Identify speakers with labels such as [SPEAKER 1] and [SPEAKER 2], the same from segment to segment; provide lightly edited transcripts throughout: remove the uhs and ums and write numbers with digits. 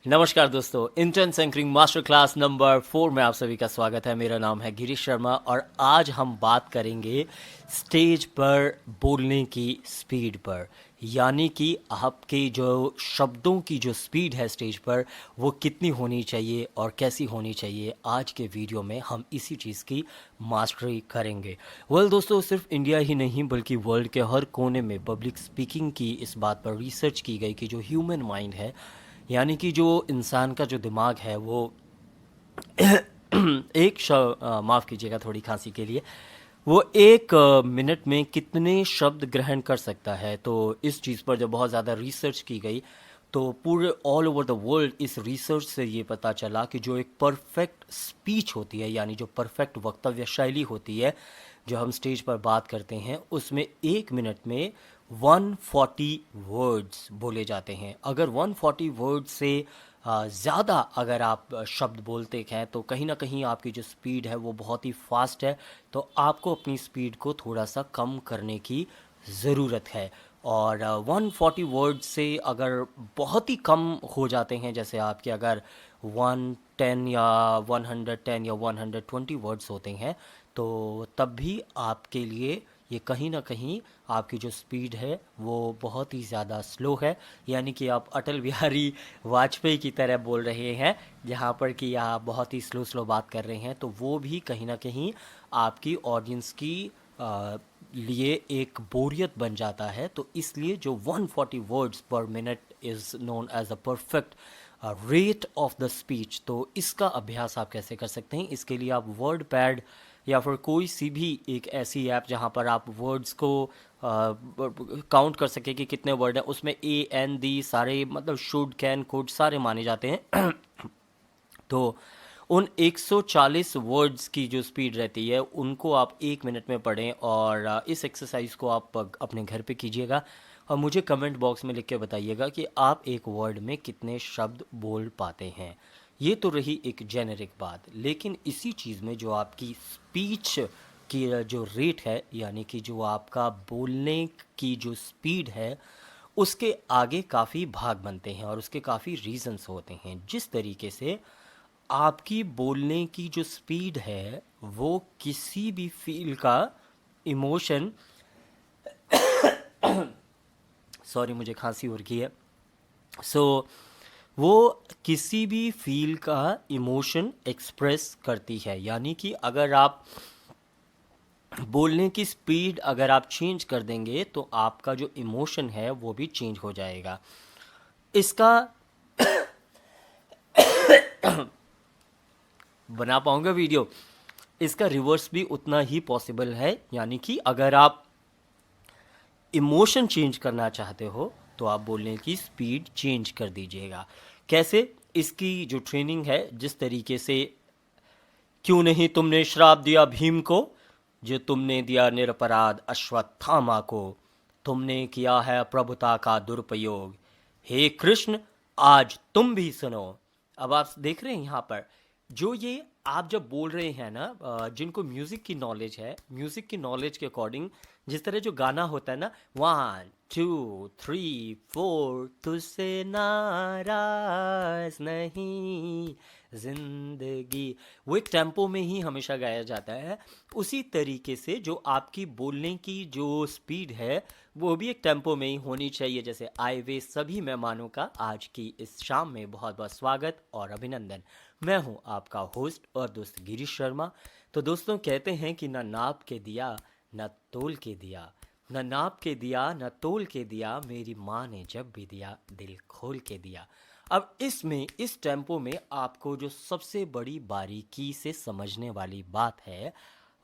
[SPEAKER 1] नमस्कार दोस्तों, intense anchoring master class number 4 में आप सभी का स्वागत है। मेरा नाम है गिरीश शर्मा और आज हम बात करेंगे स्टेज पर बोलने की स्पीड पर, यानी कि आपके जो शब्दों की जो स्पीड है स्टेज पर वो कितनी होनी चाहिए और कैसी होनी चाहिए। आज के वीडियो में हम इसी चीज़ की मास्टरी करेंगे। दोस्तों, सिर्फ इंडिया ही नहीं बल्कि वर्ल्ड के हर कोने में पब्लिक स्पीकिंग की इस बात पर रिसर्च की गई कि जो ह्यूमन माइंड है, यानी कि जो इंसान का जो दिमाग है वो माफ़ कीजिएगा थोड़ी खांसी के लिए, वो एक मिनट में कितने शब्द ग्रहण कर सकता है। तो इस चीज़ पर जब बहुत ज़्यादा रिसर्च की गई तो पूरे ऑल ओवर द वर्ल्ड इस रिसर्च से ये पता चला कि जो एक परफेक्ट स्पीच होती है, यानी जो परफेक्ट वक्तव्य शैली होती है जो हम स्टेज पर बात करते हैं, उसमें एक मिनट में 140 वर्ड्स बोले जाते हैं। अगर 140 वर्ड से ज़्यादा अगर आप शब्द बोलते हैं तो कहीं ना कहीं आपकी जो स्पीड है वो बहुत ही फास्ट है। तो आपको अपनी स्पीड को थोड़ा सा कम करने की ज़रूरत है। और 140 वर्ड से अगर बहुत ही कम हो जाते हैं, जैसे आपके अगर 110 या 110 या 120 वर्ड्स होते हैं, तो तब भी आपके लिए ये कहीं ना कहीं आपकी जो स्पीड है वो बहुत ही ज़्यादा स्लो है। यानी कि आप अटल बिहारी वाजपेयी की तरह बोल रहे हैं, जहाँ पर कि आप बहुत ही स्लो स्लो बात कर रहे हैं, तो वो भी कहीं ना कहीं आपकी ऑडियंस की लिए एक बोरियत बन जाता है। तो इसलिए जो 140 words per minute is known as a perfect rate of the speech. तो इसका अभ्यास आप कैसे कर सकते हैं? इसके लिए आप वर्ड पैड या फिर कोई सी भी एक ऐसी ऐप जहाँ पर आप वर्ड्स को काउंट कर सके कि कितने वर्ड हैं, उसमें ए एन दी सारे मतलब शुड कैन कुड सारे माने जाते हैं। तो उन 140 वर्ड्स की जो स्पीड रहती है उनको आप एक मिनट में पढ़ें और इस एक्सरसाइज को आप अपने घर पे कीजिएगा और मुझे कमेंट बॉक्स में लिख के बताइएगा कि आप एक वर्ड में कितने शब्द बोल पाते हैं। ये तो रही एक जेनेरिक बात, लेकिन इसी चीज़ में जो आपकी स्पीच की जो रेट है, यानी कि जो आपका बोलने की जो स्पीड है, उसके आगे काफ़ी भाग बनते हैं और उसके काफ़ी रीजंस होते हैं। जिस तरीके से आपकी बोलने की जो स्पीड है वो किसी भी फील का इमोशन, सॉरी मुझे खांसी हो रही है, सो वो किसी भी फील का इमोशन एक्सप्रेस करती है। यानी कि अगर आप बोलने की स्पीड अगर आप चेंज कर देंगे तो आपका जो इमोशन है वो भी चेंज हो जाएगा। इसका बना पाऊंगा वीडियो, इसका रिवर्स भी उतना ही पॉसिबल है। यानी कि अगर आप इमोशन चेंज करना चाहते हो तो आप बोलने की स्पीड चेंज कर दीजिएगा। कैसे? इसकी जो ट्रेनिंग है, जिस तरीके से क्यों नहीं तुमने श्राप दिया भीम को, जो तुमने दिया निरपराध अश्वत्थामा को, तुमने किया है प्रभुता का दुरुपयोग, हे कृष्ण आज तुम भी सुनो। अब आप देख रहे हैं यहाँ पर जो ये आप जब बोल रहे हैं ना, जिनको म्यूज़िक की नॉलेज है, म्यूज़िक की नॉलेज के अकॉर्डिंग जिस तरह जो गाना होता है ना, 1 2 3 4 तुझसे नाराज नहीं जिंदगी, वो एक टेम्पो में ही हमेशा गाया जाता है। उसी तरीके से जो आपकी बोलने की जो स्पीड है वो भी एक टेम्पो में ही होनी चाहिए। जैसे आए वे सभी मेहमानों का आज की इस शाम में बहुत बहुत स्वागत और अभिनंदन। मैं हूं आपका होस्ट और दोस्त गिरीश शर्मा। तो दोस्तों, कहते हैं कि न नाप के दिया न तोल के दिया, न नाप के दिया न तोल के दिया, मेरी माँ ने जब भी दिया दिल खोल के दिया। अब इसमें इस टेम्पो में आपको जो सबसे बड़ी बारीकी से समझने वाली बात है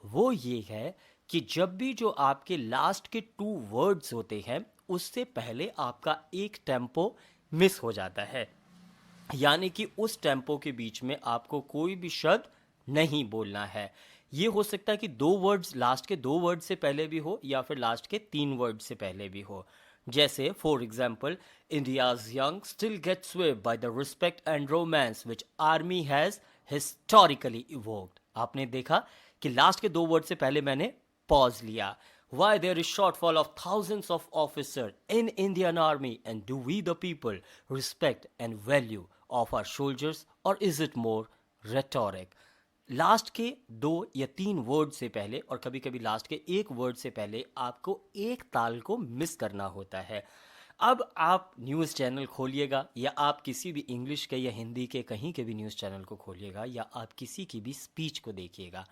[SPEAKER 1] वो ये है कि जब भी जो आपके लास्ट के 2 वर्ड्स होते हैं उससे पहले आपका एक टेम्पो मिस हो जाता है। यानी कि उस टेम्पो के बीच में आपको कोई भी शब्द नहीं बोलना है। ये हो सकता है कि 2 वर्ड्स लास्ट के 2 वर्ड से पहले भी हो या फिर लास्ट के 3 वर्ड से पहले भी हो। जैसे for example, India's young still get swept by the respect and romance which army has historically evoked. आपने देखा कि लास्ट के 2 वर्ड से पहले मैंने पॉज लिया। Why there is shortfall of thousands of officers in Indian Army, and do we the people respect and value of our soldiers और is it more rhetoric? Last के 2 या 3 वर्ड से पहले और कभी कभी लास्ट के 1 वर्ड से पहले आपको एक ताल को मिस करना होता है। अब आप न्यूज़ चैनल खोलिएगा या आप किसी भी इंग्लिश के या हिंदी के कहीं के भी न्यूज़ चैनल को खोलिएगा या आप किसी की भी स्पीच को देखिएगा,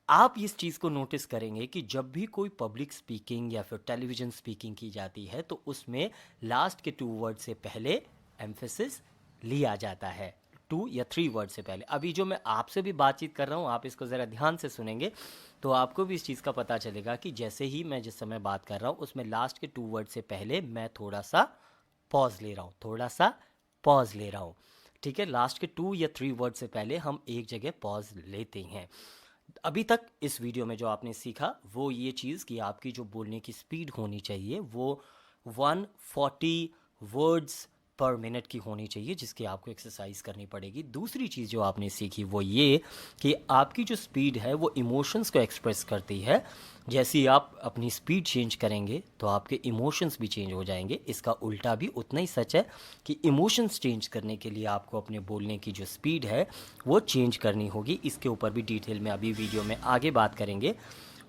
[SPEAKER 1] आप इस चीज़ को नोटिस करेंगे कि जब भी कोई पब्लिक स्पीकिंग या फिर टेलीविज़न स्पीकिंग की जाती है तो उसमें लास्ट के 2 वर्ड से पहले एम्फेसिस लिया जाता है, 2 या 3 वर्ड से पहले। अभी जो मैं आपसे भी बातचीत कर रहा हूँ, आप इसको ज़रा ध्यान से सुनेंगे तो आपको भी इस चीज़ का पता चलेगा कि जैसे ही मैं जिस समय बात कर रहा हूँ उसमें लास्ट के 2 वर्ड से पहले मैं थोड़ा सा पॉज ले रहा हूँ, थोड़ा सा पॉज ले रहा हूँ। ठीक है, लास्ट के 2 या 3 वर्ड से पहले हम एक जगह पॉज लेते हैं। अभी तक इस वीडियो में जो आपने सीखा वो ये चीज़ कि आपकी जो बोलने की स्पीड होनी चाहिए वो 140 वर्ड्स पर मिनट की होनी चाहिए, जिसकी आपको एक्सरसाइज करनी पड़ेगी। दूसरी चीज़ जो आपने सीखी वो ये कि आपकी जो स्पीड है वो इमोशंस को एक्सप्रेस करती है। जैसे ही आप अपनी स्पीड चेंज करेंगे तो आपके इमोशंस भी चेंज हो जाएंगे। इसका उल्टा भी उतना ही सच है कि इमोशंस चेंज करने के लिए आपको अपने बोलने की जो स्पीड है वो चेंज करनी होगी। इसके ऊपर भी डिटेल में अभी वीडियो में आगे बात करेंगे।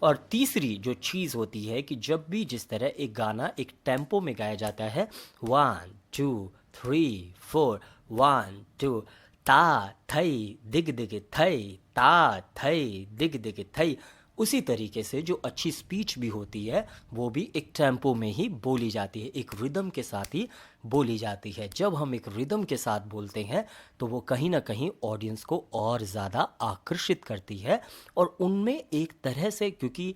[SPEAKER 1] और तीसरी जो चीज़ होती है कि जब भी जिस तरह एक गाना एक टेम्पो में गाया जाता है, 1 2 3 4, 1 2, ता थई दिग दिग थई, ता थई दिग दिग थई, उसी तरीके से जो अच्छी स्पीच भी होती है वो भी एक टेम्पो में ही बोली जाती है, एक रिदम के साथ ही बोली जाती है। जब हम एक रिदम के साथ बोलते हैं तो वो कहीं ना कहीं ऑडियंस को और ज़्यादा आकर्षित करती है। और उनमें एक तरह से, क्योंकि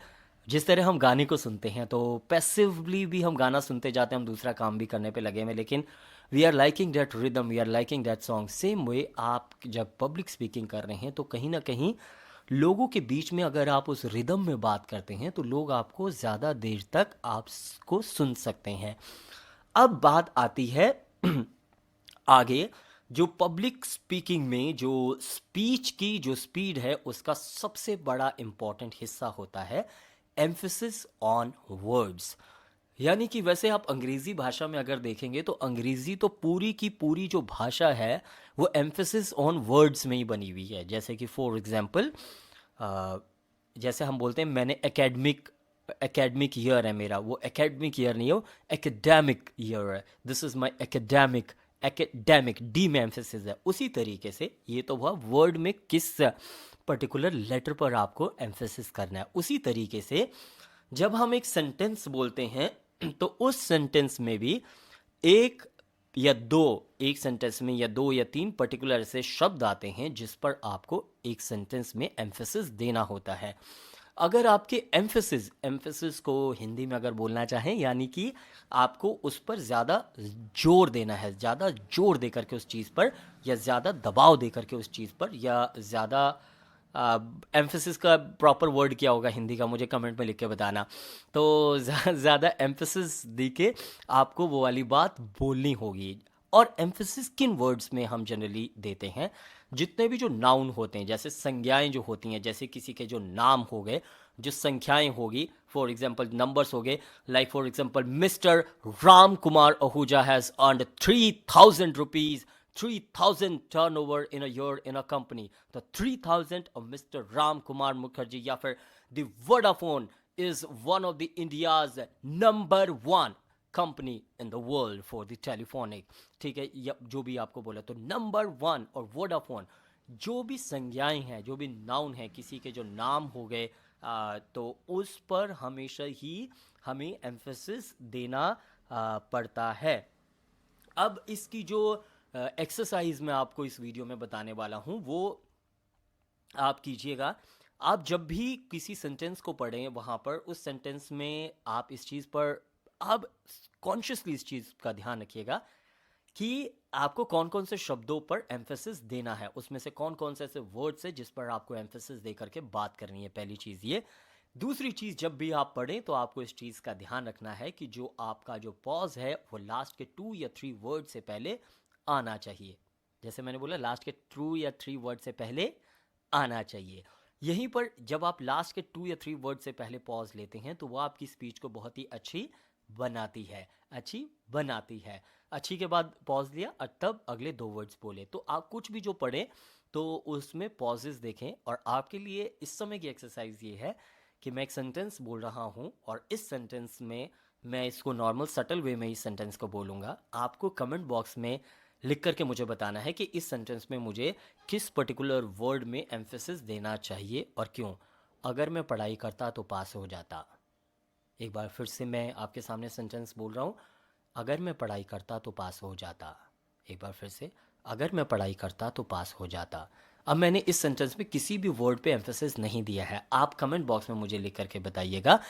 [SPEAKER 1] जिस तरह हम गाने को सुनते हैं तो पैसिवली भी हम गाना सुनते जाते हैं, हम दूसरा काम भी करने पे लगे हुए, लेकिन we are liking that rhythm, we are liking that song. Same way आप जब पब्लिक स्पीकिंग कर रहे हैं तो कहीं ना कहीं लोगों के बीच में अगर आप उस रिदम में बात करते हैं तो लोग आपको ज़्यादा देर तक आपको सुन सकते हैं। अब बात आती है आगे, जो पब्लिक स्पीकिंग में जो स्पीच की जो स्पीड है उसका सबसे बड़ा इंपॉर्टेंट हिस्सा होता है एम्फेसिस ऑन वर्ड्स। यानी कि वैसे आप अंग्रेज़ी भाषा में अगर देखेंगे तो अंग्रेज़ी तो पूरी की पूरी जो भाषा है वो एम्फेसिस ऑन वर्ड्स में ही बनी हुई है। जैसे कि फॉर एग्जांपल, जैसे हम बोलते हैं मैंने एकेडमिक ईयर है मेरा, वो एकेडमिक ईयर नहीं हो, एकेडमिक ईयर है, this is my academic D में एम्फेसिस है। उसी तरीके से ये तो हुआ वर्ड में किस पर्टिकुलर लेटर पर आपको एम्फेसिस करना है। उसी तरीके से जब हम एक सेंटेंस बोलते हैं तो उस सेंटेंस में भी एक सेंटेंस में या 2 या 3 पर्टिकुलर ऐसे शब्द आते हैं जिस पर आपको एक सेंटेंस में एम्फेसिस देना होता है। अगर आपके एम्फेसिस को हिंदी में अगर बोलना चाहें, यानी कि आपको उस पर ज़्यादा जोर देना है, ज़्यादा जोर दे करके उस चीज़ पर, या ज़्यादा दबाव दे करके उस चीज़ पर, या ज़्यादा एम्फेसिस का प्रॉपर वर्ड क्या होगा हिंदी का, मुझे कमेंट में लिख के बताना। तो ज़्यादा एम्फेसिस दे के आपको वो वाली बात बोलनी होगी। और एम्फेसिस किन वर्ड्स में हम जनरली देते हैं? जितने भी जो नाउन होते हैं, जैसे संज्ञाएं जो होती हैं, जैसे किसी के जो नाम हो गए, जो संख्याएं होगी, फॉर एग्जांपल नंबर्स हो गए, like for example mister Ram Kumar Ahuja has earned 3000 rupees, 3000 turnover in a year in a company। तो 3000 of Mr. Ram Kumar Mukherjee, या फिर the Vodafone is one of the India's #1 company in the world for the telephonic। ठीक है, या जो भी आपको बोला, तो नंबर 1 और वोडाफोन, जो भी संज्ञाएं हैं, जो भी नाउन है, किसी के जो नाम हो गए, तो उस पर हमेशा ही हमें एम्फेसिस देना पड़ता है। अब इसकी जो एक्सरसाइज मैं आपको इस वीडियो में बताने वाला हूँ वो आप कीजिएगा। आप जब भी किसी सेंटेंस को पढ़ें वहाँ पर उस सेंटेंस में आप इस चीज़ पर, आप कॉन्शियसली इस चीज़ का ध्यान रखिएगा कि आपको कौन कौन से शब्दों पर एम्फेसिस देना है, उसमें से कौन कौन से ऐसे वर्ड्स है जिस पर आपको एम्फेसिस दे करके बात करनी है। पहली चीज़ ये। दूसरी चीज़, जब भी आप पढ़ें तो आपको इस चीज़ का ध्यान रखना है कि जो आपका जो पॉज है वो लास्ट के 2 या 3 वर्ड से पहले आना चाहिए। जैसे मैंने बोला, लास्ट के 2 या 3 वर्ड से पहले आना चाहिए। यहीं पर जब आप लास्ट के 2 या 3 वर्ड से पहले पॉज लेते हैं तो वो आपकी स्पीच को बहुत ही अच्छी बनाती है, अच्छी बनाती है। अच्छी के बाद पॉज लिया और तब अगले 2 वर्ड्स बोले। तो आप कुछ भी जो पढ़े तो उसमें पॉजेस देखें। और आपके लिए इस समय की एक्सरसाइज ये है कि मैं एक सेंटेंस बोल रहा हूँ और इस सेंटेंस में मैं इसको नॉर्मल सटल वे में इस सेंटेंस को बोलूँगा। आपको कमेंट बॉक्स में लिख करके मुझे बताना है कि इस सेंटेंस में मुझे किस पर्टिकुलर वर्ड में एम्फेसिस देना चाहिए और क्यों। अगर मैं पढ़ाई करता तो पास हो जाता। एक बार फिर से मैं आपके सामने सेंटेंस बोल रहा हूँ। अगर मैं पढ़ाई करता तो पास हो जाता। एक बार फिर से, अगर मैं पढ़ाई करता तो पास हो जाता। अब मैंने इस सेंटेंस में किसी भी वर्ड पे एम्फेसिस नहीं दिया है। आप कमेंट बॉक्स में मुझे लिख करके बताइएगा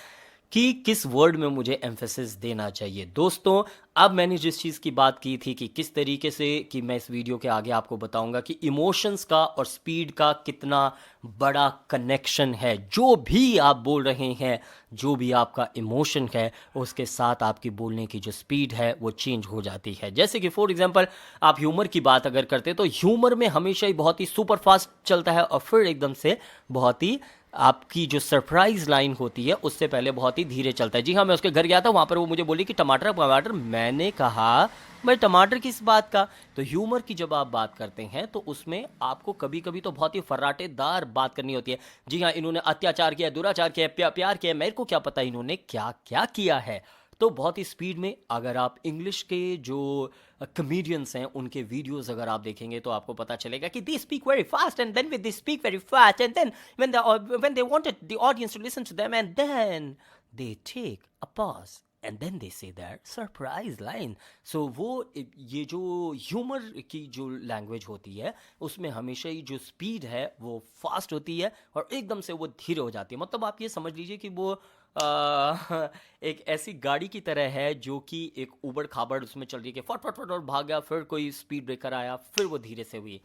[SPEAKER 1] कि किस वर्ड में मुझे एम्फेसिस देना चाहिए। दोस्तों, अब मैंने जिस चीज़ की बात की थी कि किस तरीके से कि मैं इस वीडियो के आगे आपको बताऊंगा कि इमोशंस का और स्पीड का कितना बड़ा कनेक्शन है। जो भी आप बोल रहे हैं, जो भी आपका इमोशन है, उसके साथ आपकी बोलने की जो स्पीड है वो चेंज हो जाती है। जैसे कि फॉर एग्जांपल आप ह्यूमर की बात अगर करते तो ह्यूमर में हमेशा ही बहुत ही सुपर फास्ट चलता है और फिर एकदम से बहुत ही आपकी जो सरप्राइज लाइन होती है उससे पहले बहुत ही धीरे चलता है। जी हाँ, मैं उसके घर गया था, वहाँ पर वो मुझे बोली कि टमाटर टमाटर। मैंने कहा भाई टमाटर किस बात का। तो ह्यूमर की जब आप बात करते हैं तो उसमें आपको कभी कभी तो बहुत ही फर्राटेदार बात करनी होती है। जी हाँ, इन्होंने अत्याचार किया, दुराचार किया, प्यार किया, मेरे को क्या पता इन्होंने क्या क्या किया है। तो बहुत ही स्पीड में अगर आप इंग्लिश के जो कमेडियंस हैं उनके वीडियोस अगर आप देखेंगे तो आपको पता चलेगा कि they speak very fast and then they speak very fast and then when they wanted the audience to listen to them and then they take a pause and then they say that surprise line. सो वो ये जो humour की जो language होती है उसमें हमेशा ही जो स्पीड है वो फास्ट होती है और एकदम से वो धीरे हो जाती है। मतलब आप ये समझ लीजिए कि वो एक ऐसी गाड़ी की तरह है जो कि एक उबड़ खाबड़ उसमें चल रही है कि फट फट फट और भाग गया, फिर कोई स्पीड ब्रेकर आया, फिर वो धीरे से हुई।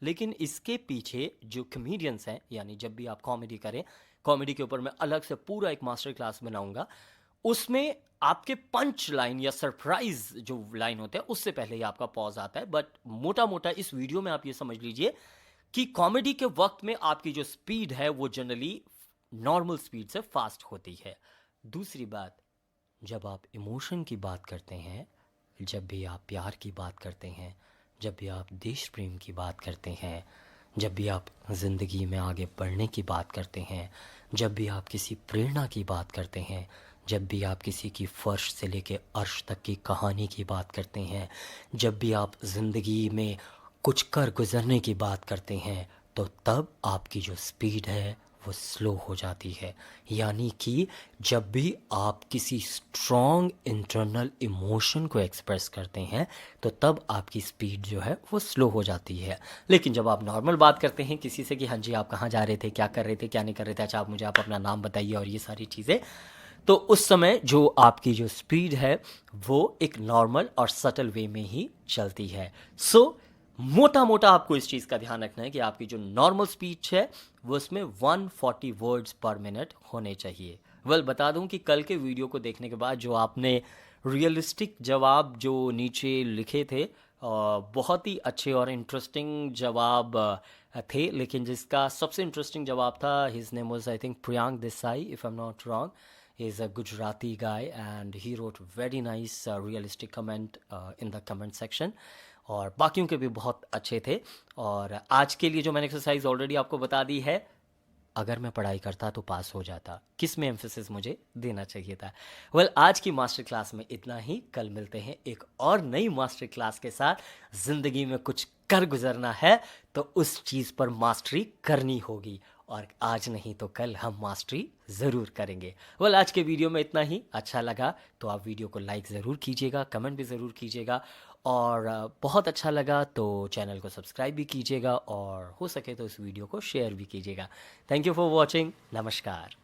[SPEAKER 1] लेकिन इसके पीछे जो कमेडियंस हैं, यानी जब भी आप कॉमेडी करें, कॉमेडी के ऊपर मैं अलग से पूरा एक मास्टर क्लास बनाऊंगा, उसमें आपके पंच लाइन या सरप्राइज जो लाइन होते हैं उससे पहले ही आपका पॉज आता है। बट मोटा मोटा इस वीडियो में आप ये समझ लीजिए कि कॉमेडी के वक्त में आपकी जो स्पीड है वो जनरली नॉर्मल स्पीड से फास्ट होती है। दूसरी बात, जब आप इमोशन की बात करते हैं, जब भी आप प्यार की बात करते हैं, जब भी आप देश प्रेम की बात करते हैं, जब भी आप ज़िंदगी में आगे बढ़ने की बात करते हैं, जब भी आप किसी प्रेरणा की बात करते हैं, जब भी आप किसी की फर्श से लेके अर्श तक की कहानी की बात करते हैं, जब भी आप ज़िंदगी में कुछ कर गुजरने की बात करते हैं, तो तब आपकी जो स्पीड है वो स्लो हो जाती है। यानी कि जब भी आप किसी स्ट्रॉन्ग इंटरनल इमोशन को एक्सप्रेस करते हैं तो तब आपकी स्पीड जो है वो स्लो हो जाती है। लेकिन जब आप नॉर्मल बात करते हैं किसी से कि हाँ जी आप कहाँ जा रहे थे, क्या कर रहे थे, क्या नहीं कर रहे थे, अच्छा आप अपना नाम बताइए और ये सारी चीज़ें, तो उस समय जो आपकी जो स्पीड है वो एक नॉर्मल और सटल वे में ही चलती है। सो मोटा मोटा आपको इस चीज़ का ध्यान रखना है कि आपकी जो नॉर्मल स्पीच है वो उसमें 140 वर्ड्स पर मिनट होने चाहिए। बता दूं कि कल के वीडियो को देखने के बाद जो आपने रियलिस्टिक जवाब जो नीचे लिखे थे बहुत ही अच्छे और इंटरेस्टिंग जवाब थे। लेकिन जिसका सबसे इंटरेस्टिंग जवाब था, his name was I think Priyank Desai if I am not wrong. He is a Gujarati guy and he wrote very nice realistic comment in the comment section। और बाकियों के भी बहुत अच्छे थे। और आज के लिए जो मैंने एक्सरसाइज ऑलरेडी आपको बता दी है, अगर मैं पढ़ाई करता तो पास हो जाता, किस में एम्फेसिस मुझे देना चाहिए था। आज की मास्टर क्लास में इतना ही। कल मिलते हैं एक और नई मास्टर क्लास के साथ। ज़िंदगी में कुछ कर गुजरना है तो उस चीज़ पर मास्टरी करनी होगी और आज नहीं तो कल हम मास्टरी ज़रूर करेंगे। आज के वीडियो में इतना ही। अच्छा लगा तो आप वीडियो को लाइक ज़रूर कीजिएगा, कमेंट भी ज़रूर कीजिएगा और बहुत अच्छा लगा तो चैनल को सब्सक्राइब भी कीजिएगा और हो सके तो इस वीडियो को शेयर भी कीजिएगा। Thank you for watching. नमस्कार।